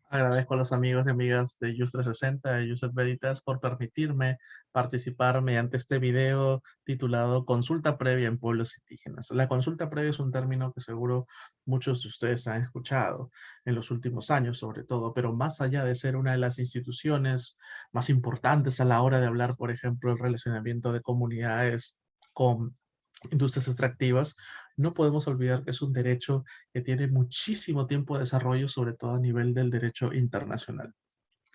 Agradezco a los amigos y amigas de Just 360, de Just Veritas, por permitirme participar mediante este video titulado Consulta previa en pueblos indígenas. La consulta previa es un término que seguro muchos de ustedes han escuchado en los últimos años, sobre todo, pero más allá de ser una de las instituciones más importantes a la hora de hablar, por ejemplo, el relacionamiento de comunidades con industrias extractivas, no podemos olvidar que es un derecho que tiene muchísimo tiempo de desarrollo, sobre todo a nivel del derecho internacional.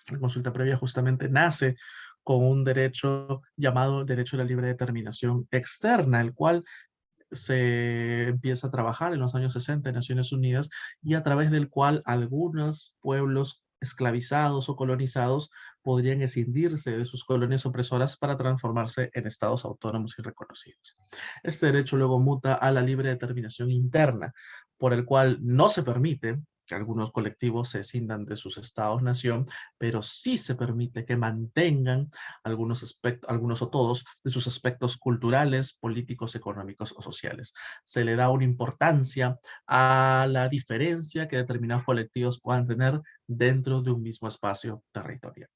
La consulta previa justamente nace con un derecho llamado derecho a la libre determinación externa, el cual se empieza a trabajar en los años 60 en Naciones Unidas y a través del cual algunos pueblos esclavizados o colonizados podrían escindirse de sus colonias opresoras para transformarse en estados autónomos y reconocidos. Este derecho luego muta a la libre determinación interna, por el cual no se permite que algunos colectivos se escindan de sus estados-nación, pero sí se permite que mantengan algunos o todos de sus aspectos culturales, políticos, económicos o sociales. Se le da una importancia a la diferencia que determinados colectivos puedan tener dentro de un mismo espacio territorial.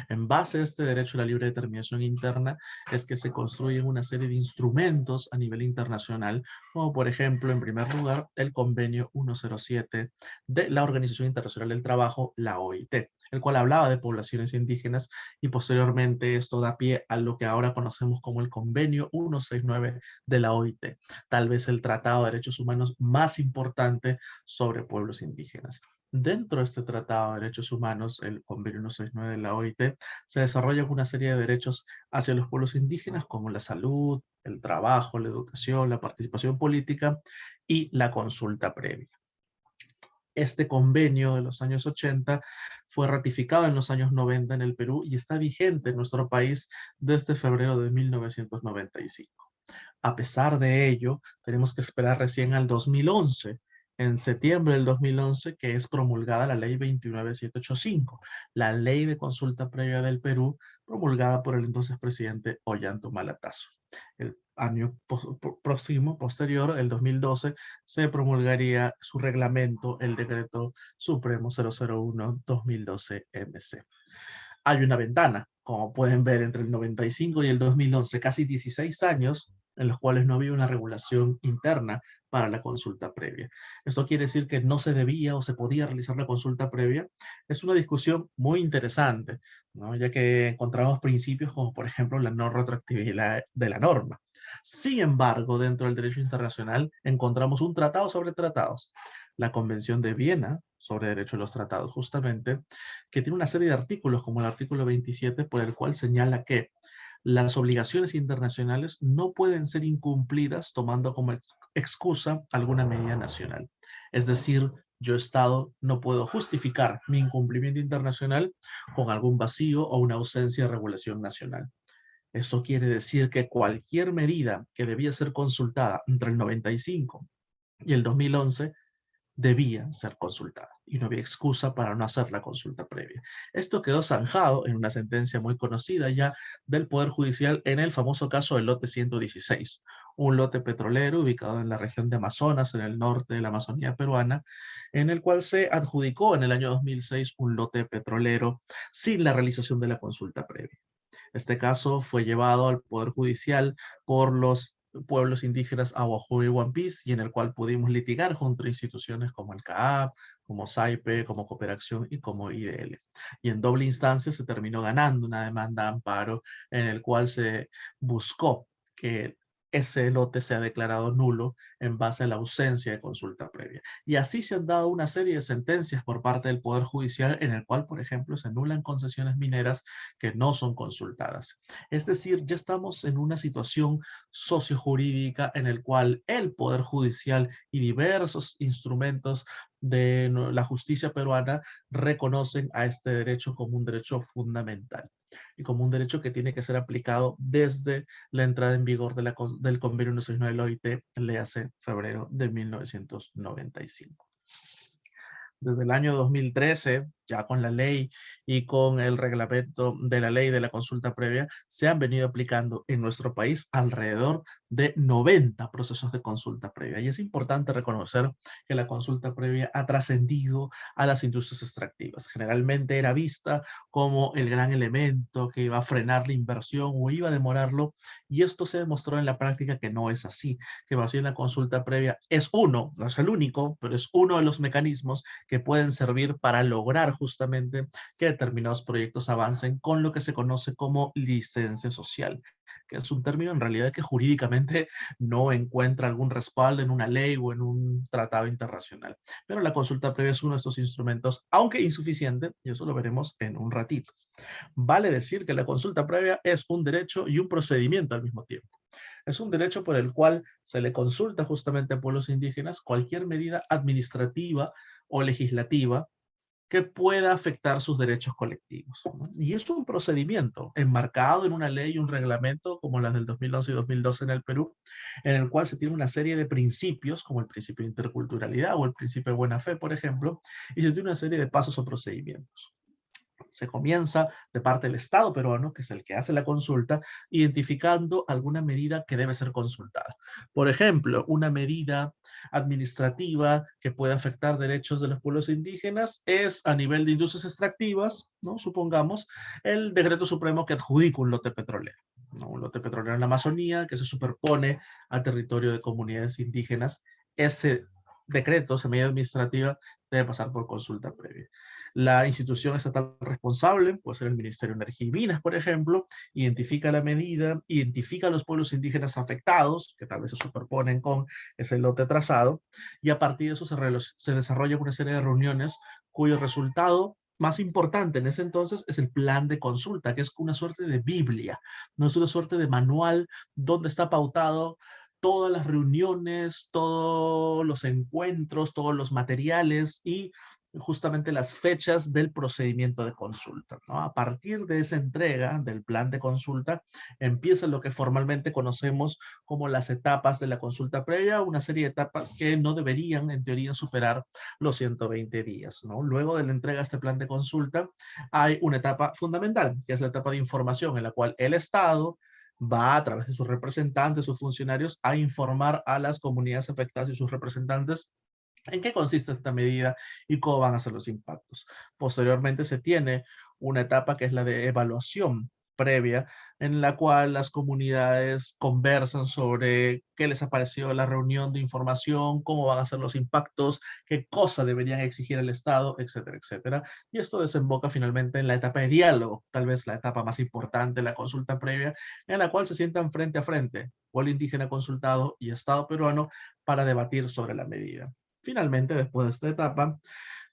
En base a este derecho a la libre determinación interna es que se construyen una serie de instrumentos a nivel internacional, como por ejemplo, en primer lugar, el convenio 107 de la Organización Internacional del Trabajo, la OIT, el cual hablaba de poblaciones indígenas, y posteriormente esto da pie a lo que ahora conocemos como el convenio 169 de la OIT, tal vez el tratado de derechos humanos más importante sobre pueblos indígenas. Dentro de este Tratado de Derechos Humanos, el Convenio 169 de la OIT, se desarrollan una serie de derechos hacia los pueblos indígenas como la salud, el trabajo, la educación, la participación política y la consulta previa. Este convenio de los años 80 fue ratificado en los años 90 en el Perú y está vigente en nuestro país desde febrero de 1995. A pesar de ello, tenemos que esperar recién al 2011, en septiembre del 2011, que es promulgada la ley 29785, la ley de consulta previa del Perú, promulgada por el entonces presidente Ollanta Humala Tasso. El año próximo, posterior, el 2012, se promulgaría su reglamento, el decreto supremo 001-2012-MC. Hay una ventana, como pueden ver, entre el 95 y el 2011, casi 16 años en los cuales no había una regulación interna para la consulta previa. ¿Esto quiere decir que no se debía o se podía realizar la consulta previa? Es una discusión muy interesante, ¿no? Ya que encontramos principios como, por ejemplo, la no retroactividad de la norma. Sin embargo, dentro del derecho internacional encontramos un tratado sobre tratados, la Convención de Viena sobre Derecho de los Tratados, justamente, que tiene una serie de artículos, como el artículo 27, por el cual señala que las obligaciones internacionales no pueden ser incumplidas tomando como excusa alguna medida nacional. Es decir, yo Estado no puedo justificar mi incumplimiento internacional con algún vacío o una ausencia de regulación nacional. Eso quiere decir que cualquier medida que debía ser consultada entre el 95 y el 2011 debía ser consultada y no había excusa para no hacer la consulta previa. Esto quedó zanjado en una sentencia muy conocida ya del Poder Judicial en el famoso caso del lote 116, un lote petrolero ubicado en la región de Amazonas, en el norte de la Amazonía peruana, en el cual se adjudicó en el año 2006 un lote petrolero sin la realización de la consulta previa. Este caso fue llevado al Poder Judicial por los pueblos indígenas Awajú y Wampis, y en el cual pudimos litigar junto a instituciones como el CAAP, como SAIPE, como Cooperación y como IDL. Y en doble instancia se terminó ganando una demanda de amparo en el cual se buscó que ese lote sea declarado nulo en base a la ausencia de consulta previa. Y así se han dado una serie de sentencias por parte del Poder Judicial en el cual, por ejemplo, se anulan concesiones mineras que no son consultadas. Es decir, ya estamos en una situación sociojurídica en el cual el Poder Judicial y diversos instrumentos de la justicia peruana reconocen a este derecho como un derecho fundamental y como un derecho que tiene que ser aplicado desde la entrada en vigor del Convenio 169 de la OIT, le hace febrero de 1995. Desde el año 2013 ya con la ley y con el reglamento de la ley de la consulta previa, se han venido aplicando en nuestro país alrededor de 90 procesos de consulta previa. Y es importante reconocer que la consulta previa ha trascendido a las industrias extractivas. Generalmente era vista como el gran elemento que iba a frenar la inversión o iba a demorarlo, y esto se demostró en la práctica que no es así, que más bien la consulta previa es uno, no es el único, pero es uno de los mecanismos que pueden servir para lograr justamente que determinados proyectos avancen con lo que se conoce como licencia social, que es un término en realidad que jurídicamente no encuentra algún respaldo en una ley o en un tratado internacional. Pero la consulta previa es uno de estos instrumentos, aunque insuficiente, y eso lo veremos en un ratito. Vale decir que la consulta previa es un derecho y un procedimiento al mismo tiempo. Es un derecho por el cual se le consulta justamente a pueblos indígenas cualquier medida administrativa o legislativa que pueda afectar sus derechos colectivos, ¿no? Y es un procedimiento enmarcado en una ley y un reglamento como las del 2011 y 2012 en el Perú, en el cual se tiene una serie de principios, como el principio de interculturalidad o el principio de buena fe, por ejemplo, y se tiene una serie de pasos o procedimientos. Se comienza de parte del Estado peruano, que es el que hace la consulta, identificando alguna medida que debe ser consultada. Por ejemplo, una medida administrativa que puede afectar derechos de los pueblos indígenas es a nivel de industrias extractivas, ¿no? Supongamos, el decreto supremo que adjudica un lote petrolero, ¿no? Un lote petrolero en la Amazonía que se superpone al territorio de comunidades indígenas. Ese decreto, esa medida administrativa, debe pasar por consulta previa. La institución estatal responsable, puede ser el Ministerio de Energía y Minas, por ejemplo, identifica la medida, identifica a los pueblos indígenas afectados, que tal vez se superponen con ese lote trazado, y a partir de eso se desarrolla una serie de reuniones cuyo resultado más importante en ese entonces es el plan de consulta, que es una suerte de Biblia, no es una suerte de manual donde está pautado todas las reuniones, todos los encuentros, todos los materiales y justamente las fechas del procedimiento de consulta, ¿no? A partir de esa entrega del plan de consulta, empieza lo que formalmente conocemos como las etapas de la consulta previa, una serie de etapas que no deberían, en teoría, superar los 120 días, ¿no? Luego de la entrega de este plan de consulta, hay una etapa fundamental, que es la etapa de información, en la cual el Estado va a través de sus representantes, sus funcionarios, a informar a las comunidades afectadas y sus representantes en qué consiste esta medida y cómo van a ser los impactos. Posteriormente se tiene una etapa que es la de evaluación previa, en la cual las comunidades conversan sobre qué les ha parecido la reunión de información, cómo van a ser los impactos, qué cosa deberían exigir el Estado, etcétera, etcétera. Y esto desemboca finalmente en la etapa de diálogo, tal vez la etapa más importante, la consulta previa, en la cual se sientan frente a frente, pueblo indígena consultado y Estado peruano, para debatir sobre la medida. Finalmente, después de esta etapa,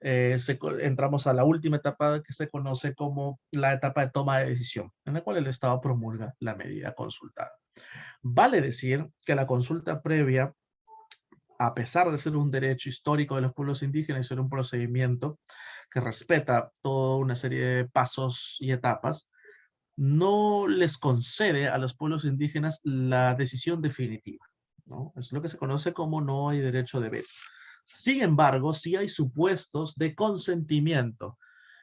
entramos a la última etapa que se conoce como la etapa de toma de decisión, en la cual el Estado promulga la medida consultada. Vale decir que la consulta previa, a pesar de ser un derecho histórico de los pueblos indígenas y ser un procedimiento que respeta toda una serie de pasos y etapas, no les concede a los pueblos indígenas la decisión definitiva, ¿no? Es lo que se conoce como no hay derecho de veto. Sin embargo, sí hay supuestos de consentimiento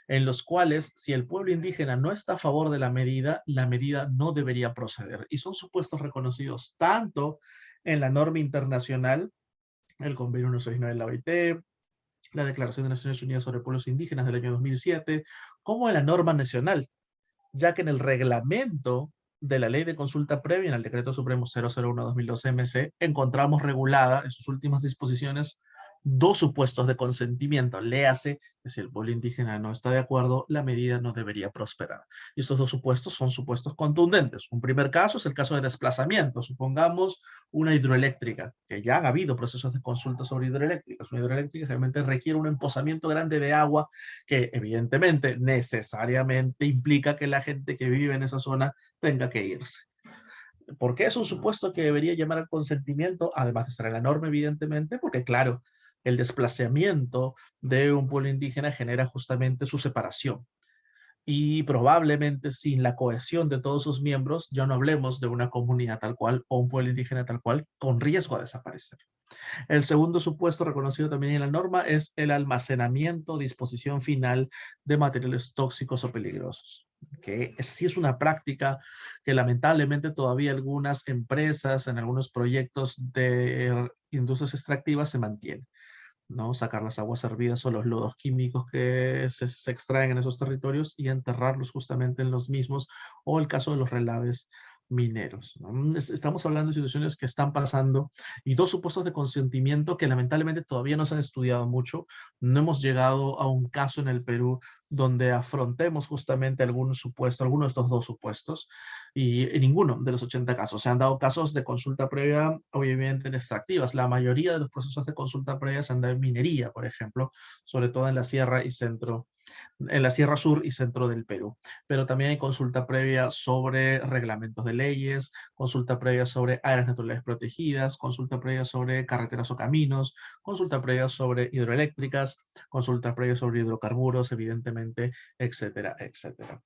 en los cuales si el pueblo indígena no está a favor de la medida no debería proceder. Y son supuestos reconocidos tanto en la norma internacional, el convenio 169 de la OIT, la Declaración de Naciones Unidas sobre Pueblos Indígenas del año 2007, como en la norma nacional, ya que en el reglamento de la Ley de Consulta Previa, en el Decreto Supremo 001-2012 MC, encontramos regulada en sus últimas disposiciones dos supuestos de consentimiento. Léase que si el pueblo indígena no está de acuerdo, la medida no debería prosperar. Y estos dos supuestos son supuestos contundentes. Un primer caso es el caso de desplazamiento. Supongamos una hidroeléctrica, que ya han habido procesos de consulta sobre hidroeléctricas. Una hidroeléctrica realmente requiere un emposamiento grande de agua que evidentemente necesariamente implica que la gente que vive en esa zona tenga que irse. ¿Por qué es un supuesto que debería llamar al consentimiento? Además de estar en la norma, evidentemente, porque claro, el desplazamiento de un pueblo indígena genera justamente su separación. Y probablemente sin la cohesión de todos sus miembros, ya no hablemos de una comunidad tal cual o un pueblo indígena tal cual con riesgo de desaparecer. El segundo supuesto reconocido también en la norma es el almacenamiento o disposición final de materiales tóxicos o peligrosos, que sí es una práctica que lamentablemente todavía algunas empresas en algunos proyectos de industrias extractivas se mantienen, ¿no? Sacar las aguas hervidas o los lodos químicos que se extraen en esos territorios y enterrarlos justamente en los mismos, o el caso de los relaves mineros, ¿no? Estamos hablando de situaciones que están pasando y dos supuestos de consentimiento que lamentablemente todavía no se han estudiado mucho. No hemos llegado a un caso en el Perú donde afrontemos justamente algún supuesto, alguno de estos dos supuestos, y en ninguno de los 80 casos. Se han dado casos de consulta previa, obviamente en extractivas. La mayoría de los procesos de consulta previa se han dado en minería, por ejemplo, sobre todo en la sierra y centro, en la Sierra Sur y centro del Perú. Pero también hay consulta previa sobre reglamentos de leyes, consulta previa sobre áreas naturales protegidas, consulta previa sobre carreteras o caminos, consulta previa sobre hidroeléctricas, consulta previa sobre hidrocarburos, evidentemente, etcétera, etcétera.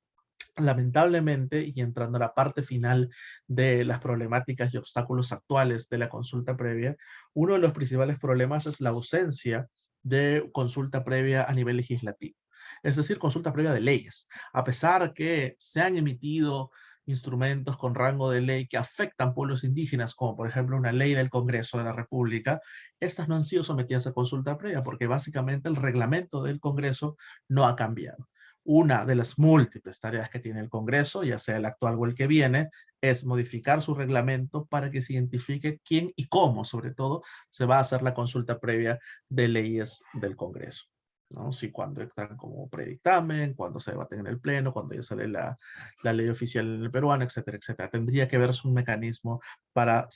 Lamentablemente, y entrando a la parte final de las problemáticas y obstáculos actuales de la consulta previa, uno de los principales problemas es la ausencia de consulta previa a nivel legislativo, es decir, consulta previa de leyes. A pesar que se han emitido instrumentos con rango de ley que afectan pueblos indígenas, como por ejemplo una ley del Congreso de la República, estas no han sido sometidas a consulta previa porque básicamente el reglamento del Congreso no ha cambiado. Una de las múltiples tareas que tiene el Congreso, ya sea el actual o el que viene, es modificar su reglamento para que se identifique quién y cómo, sobre todo, se va a hacer la consulta previa de leyes del Congreso, ¿no? Si cuando entran como predictamen, cuando se debaten en el Pleno, cuando ya sale la ley oficial en el peruano, etcétera, etcétera. Tendría que verse un mecanismo para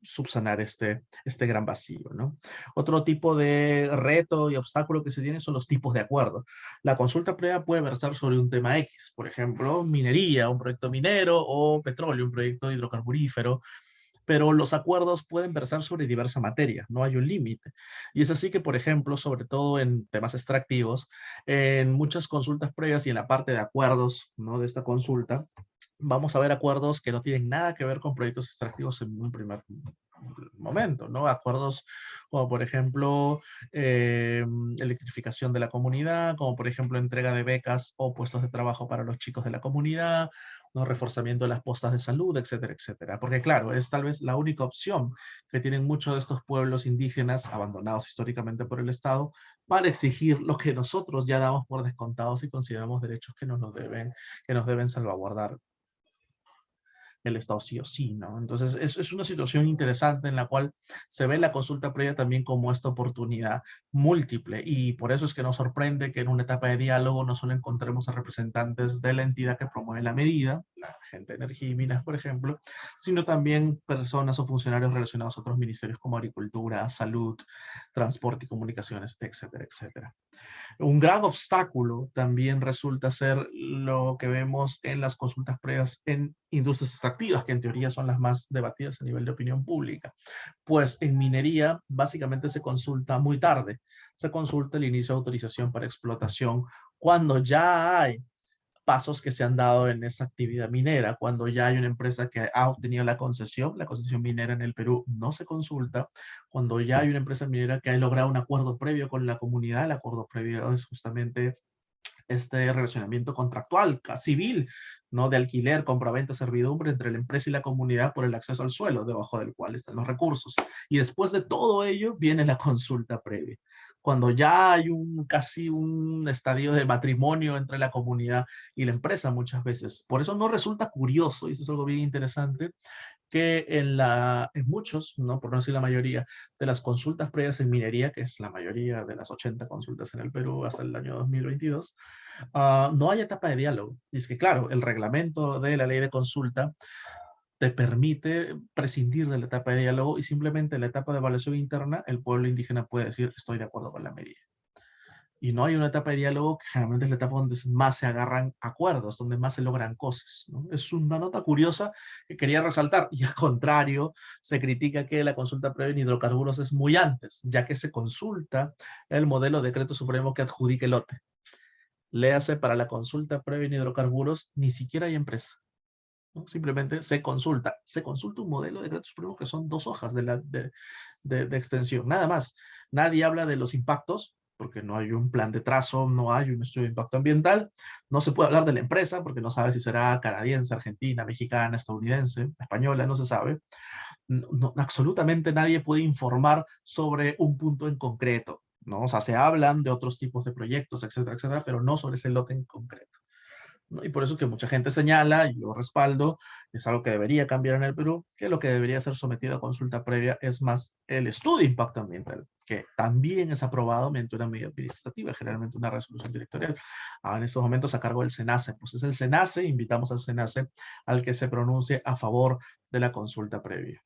subsanar este gran vacío, ¿no? Otro tipo de reto y obstáculo que se tiene son los tipos de acuerdo. La consulta previa puede versar sobre un tema X, por ejemplo, minería, un proyecto minero, o petróleo, un proyecto hidrocarburífero, pero los acuerdos pueden versar sobre diversa materia, no hay un límite. Y es así que, por ejemplo, sobre todo en temas extractivos, en muchas consultas previas y en la parte de acuerdos, ¿no?, de esta consulta, vamos a ver acuerdos que no tienen nada que ver con proyectos extractivos en un primer momento, ¿no? Acuerdos como, por ejemplo, electrificación de la comunidad, como, por ejemplo, entrega de becas o puestos de trabajo para los chicos de la comunidad, ¿no? Reforzamiento de las postas de salud, etcétera, etcétera. Porque, claro, es tal vez la única opción que tienen muchos de estos pueblos indígenas, abandonados históricamente por el Estado, para exigir lo que nosotros ya damos por descontados y consideramos derechos que nos deben salvaguardar el Estado sí o sí, ¿no? Entonces, es una situación interesante en la cual se ve la consulta previa también como esta oportunidad múltiple, y por eso es que nos sorprende que en una etapa de diálogo no solo encontremos a representantes de la entidad que promueve la medida, la gente de energía y minas, por ejemplo, sino también personas o funcionarios relacionados a otros ministerios como agricultura, salud, transporte y comunicaciones, etcétera, etcétera. Un gran obstáculo también resulta ser lo que vemos en las consultas previas en industrias extractivas, que en teoría son las más debatidas a nivel de opinión pública. Pues en minería básicamente se consulta muy tarde. Se consulta el inicio de autorización para explotación cuando ya hay pasos que se han dado en esa actividad minera. Cuando ya hay una empresa que ha obtenido la concesión minera en el Perú no se consulta. Cuando ya hay una empresa minera que ha logrado un acuerdo previo con la comunidad, el acuerdo previo es justamente este relacionamiento contractual, civil, ¿no?, de alquiler, compraventa, servidumbre entre la empresa y la comunidad por el acceso al suelo, debajo del cual están los recursos. Y después de todo ello viene la consulta previa. Cuando ya hay casi un estadio de matrimonio entre la comunidad y la empresa muchas veces. Por eso no resulta curioso, y eso es algo bien interesante, que en muchos, ¿no?, por no decir la mayoría, de las consultas previas en minería, que es la mayoría de las 80 consultas en el Perú hasta el año 2022, no hay etapa de diálogo. Y es que, claro, el reglamento de la ley de consulta te permite prescindir de la etapa de diálogo y simplemente en la etapa de evaluación interna el pueblo indígena puede decir estoy de acuerdo con la medida. Y no hay una etapa de diálogo que generalmente es la etapa donde más se agarran acuerdos, donde más se logran cosas, ¿no? Es una nota curiosa que quería resaltar, y al contrario, se critica que la consulta previa en hidrocarburos es muy antes, ya que se consulta el modelo de decreto supremo que adjudique el lote. Léase, para la consulta previa en hidrocarburos, ni siquiera hay empresa. ¿no? Simplemente se consulta. Se consulta un modelo de decreto supremo que son 2 hojas de extensión, nada más. Nadie habla de los impactos, porque no hay un plan de trazo, no hay un estudio de impacto ambiental. No se puede hablar de la empresa, porque no sabe si será canadiense, argentina, mexicana, estadounidense, española, no se sabe. Absolutamente nadie puede informar sobre un punto en concreto, ¿no? O sea, se hablan de otros tipos de proyectos, etcétera, pero no sobre ese lote en concreto, ¿no? Y por eso que mucha gente señala, y yo respaldo, es algo que debería cambiar en el Perú, que lo que debería ser sometido a consulta previa es más el estudio de impacto ambiental, que también es aprobado mediante una medida administrativa, generalmente una resolución directorial. En estos momentos a cargo del SENACE. Pues es el SENACE, invitamos al SENACE al que se pronuncie a favor de la consulta previa.